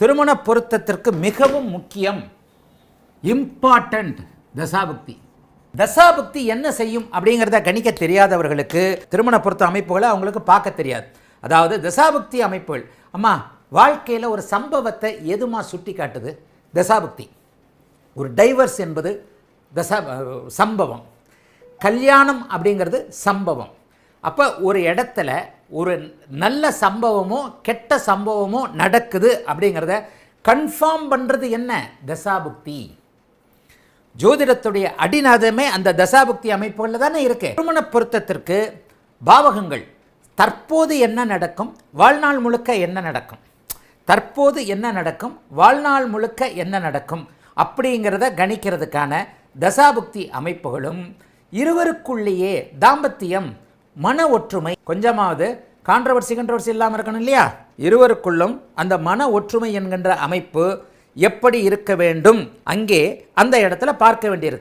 திருமண பொருத்தத்திற்கு மிகவும் முக்கியம், இம்பார்ட்டன்ட் தசாபுக்தி. தசாபுக்தி என்ன செய்யும் அப்படிங்கிறத கணிக்க தெரியாதவர்களுக்கு திருமண பொருத்த அமைப்புகளை அவங்களுக்கு பார்க்க தெரியாது. அதாவது தசாபுக்தி அமைப்புகள், அம்மா வாழ்க்கையில் ஒரு சம்பவத்தை எதுமா சுட்டி காட்டுது? தசாபுக்தி. ஒரு டைவர்ஸ் என்பது சம்பவம், கல்யாணம் அப்படிங்கிறது சம்பவம். அப்போ ஒரு இடத்துல ஒரு நல்ல சம்பவமோ கெட்ட சம்பவமோ நடக்குது அப்படிங்கிறத கன்ஃபார்ம் பண்ணுறது என்ன? தசாபுக்தி. ஜோதிடத்துடைய அடிநாதமே அந்த தசாபுக்தி அமைப்புகளில் தானே இருக்கு. திருமண பொருத்தத்திற்கு பாவகங்கள் தற்போது என்ன நடக்கும், வாழ்நாள் முழுக்க என்ன நடக்கும், தற்போது என்ன நடக்கும், வாழ்நாள் முழுக்க என்ன நடக்கும் அப்படிங்கிறத கணிக்கிறதுக்கான தசாபுக்தி அமைப்புகளும், இருவருக்குள்ளேயே தாம்பத்தியம், மன ஒற்றுமை, கொஞ்சமாவது கான்ட்ரவர்சி இல்லாமல் இருக்கணும் இல்லையா, இருவருக்குள்ளும் அந்த மன ஒற்றுமை என்கின்ற அமைப்பு எப்படி இருக்க வேண்டும், அங்கே அந்த இடத்துல பார்க்க வேண்டியிருக்கு.